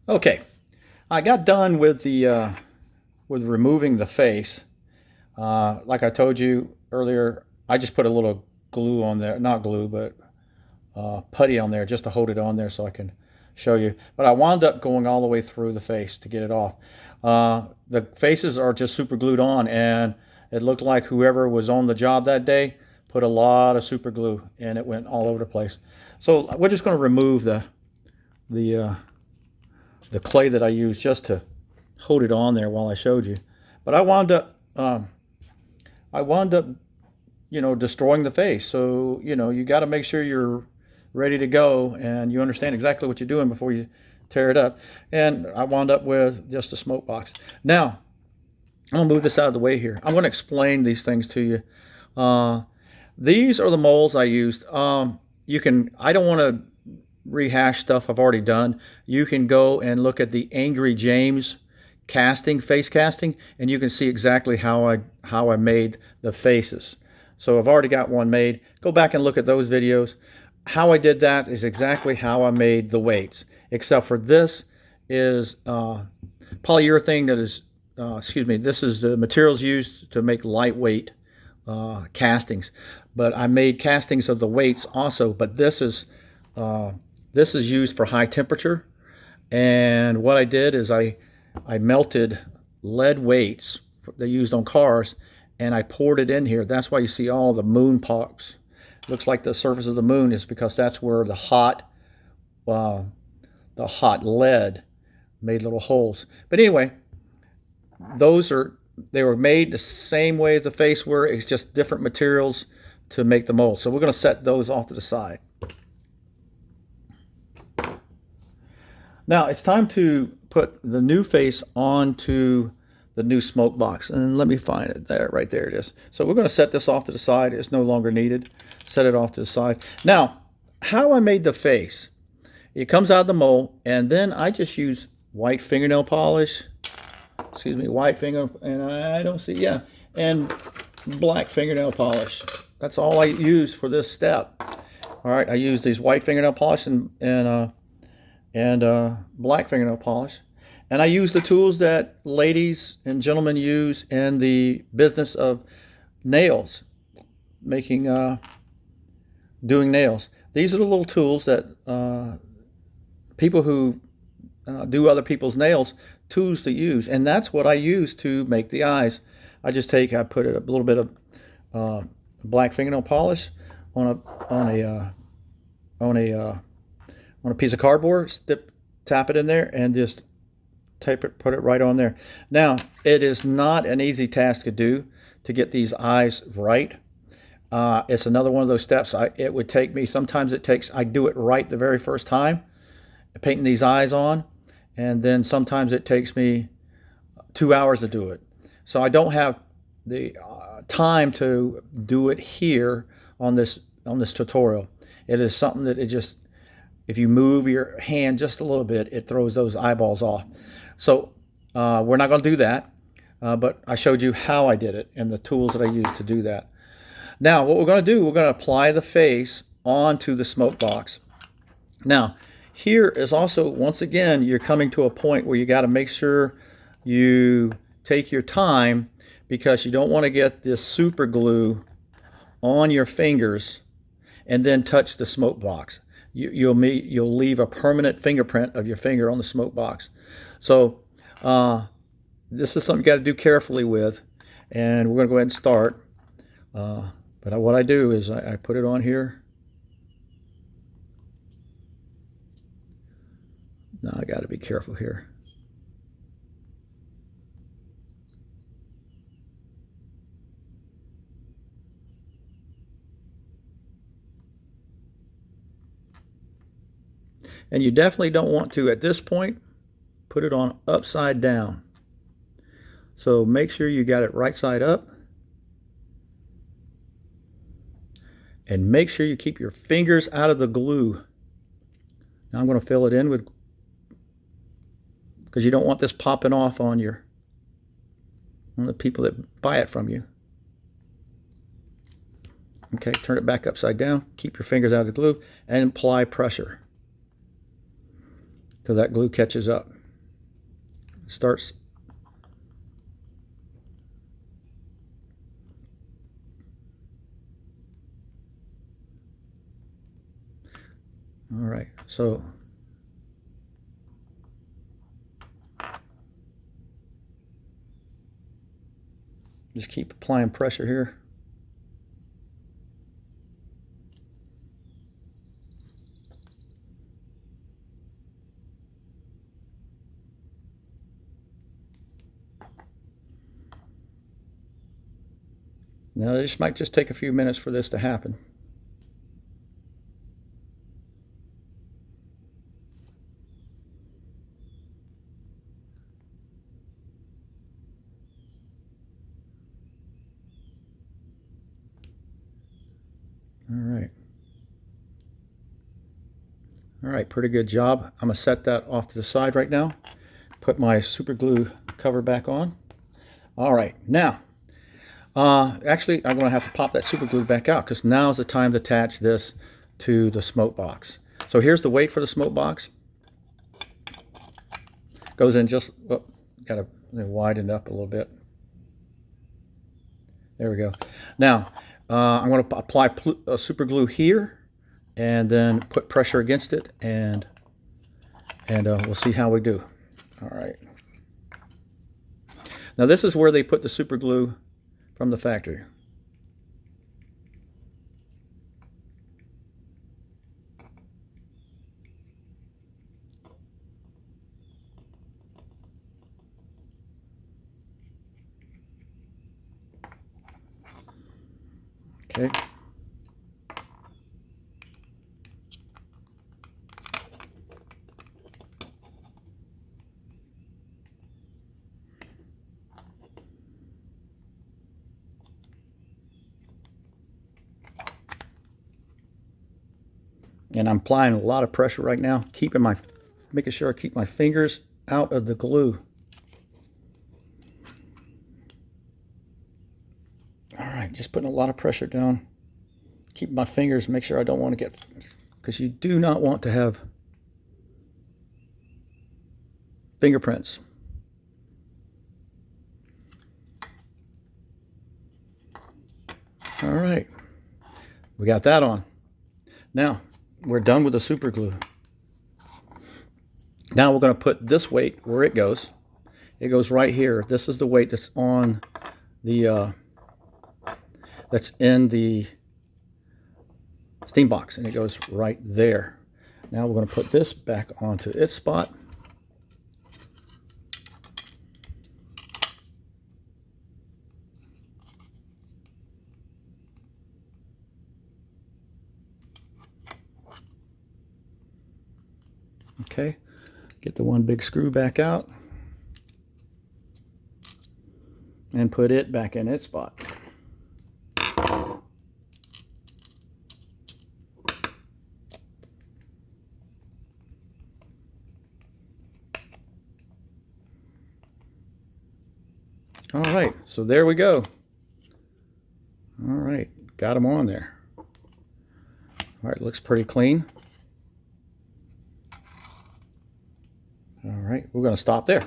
Okay, I got done with removing the face. Like I told you earlier, I just put a little glue on there, not glue, but putty on there just to hold it on there so I can show you. But I wound up going all the way through the face to get it off. The faces are just super glued on, and it looked like whoever was on the job that day put a lot of super glue, and it went all over the place. So we're just going to remove the uh, the clay that I used just to hold it on there while I showed you. But I wound up, destroying the face. So, you got to make sure you're ready to go and you understand exactly what you're doing before you tear it up. And I wound up with just a smoke box. Now, I'm going to move this out of the way here. I'm going to explain these things to you. These are the molds I used. I don't want to rehash stuff I've already done. You can go and look at the Angry James face casting, and you can see exactly how I made the faces. So I've already got one made. Go back and look at those videos. How I did that is exactly how I made the weights, except for this is polyurethane that is, this is the materials used to make lightweight castings. But I made castings of the weights also, but this is used for high temperature. And what I did is I melted lead weights they used on cars, and I poured it in here. That's why you see all the moon pops. It looks like the surface of the moon is because that's where uh, the hot lead made little holes. But anyway, they were made the same way the face were. It's just different materials to make the mold. So we're going to set those off to the side. Now it's time to put the new face onto the new smoke box. And let me find it there. Right there it is. So we're going to set this off to the side. It's no longer needed. Set it off to the side. Now, how I made the face. It comes out of the mold, and then I just use white fingernail polish. White finger, and I don't see, yeah, and black fingernail polish. That's all I use for this step. All right, I use these white fingernail polish and black fingernail polish. And I use the tools that ladies and gentlemen use in the business of nails, doing nails. These are the little tools that people who do other people's nails, tools to use. And that's what I use to make the eyes. I put a little bit of black fingernail polish on a piece of cardboard, tap it in there, and just put it right on there. Now, it is not an easy task to do to get these eyes right. It's another one of those steps. It would take me, sometimes I do it right the very first time, painting these eyes on, and then sometimes it takes me 2 hours to do it. So I don't have the time to do it here on this tutorial. It is something that if you move your hand just a little bit, it throws those eyeballs off. So we're not going to do that, but I showed you how I did it and the tools that I used to do that. Now, what we're going to do, we're going to apply the face onto the smoke box. Now, here is also, once again, you're coming to a point where you got to make sure you take your time, because you don't want to get this super glue on your fingers and then touch the smoke box. You'll leave a permanent fingerprint of your finger on the smoke box. So this is something you got to do carefully with, and we're going to go ahead and start. But what I do is I put it on here. Now I got to be careful here. And you definitely don't want to, at this point, put it on upside down. So make sure you got it right side up. And make sure you keep your fingers out of the glue. Now I'm going to fill it in with, because you don't want this popping off on the people that buy it from you. Okay, turn it back upside down. Keep your fingers out of the glue and apply pressure till that glue catches up. starts. All right, so just keep applying pressure here. Now this might just take a few minutes for this to happen. All right, pretty good job. I'm gonna set that off to the side right now. Put my super glue cover back on. All right, now, actually I'm gonna have to pop that super glue back out because now is the time to attach this to the smoke box. So here's the weight for the smoke box. Goes in just, oh, gotta widen it up a little bit. There we go. Now, I'm going to apply super glue here and then put pressure against it, and we'll see how we do. All right. Now this is where they put the super glue from the factory. Okay. And I'm applying a lot of pressure right now, making sure I keep my fingers out of the glue. All right, just putting a lot of pressure down. Keep my fingers, make sure I don't want to get, because you do not want to have fingerprints. All right, we got that on. Now, we're done with the super glue. Now we're going to put this weight where it goes. It goes right here. This is the weight that's on the that's in the steam box, and it goes right there. Now we're going to put this back onto its spot. Okay, get the one big screw back out and put it back in its spot. All right, so there we go. All right, got them on there. All right, looks pretty clean. All right, we're going to stop there.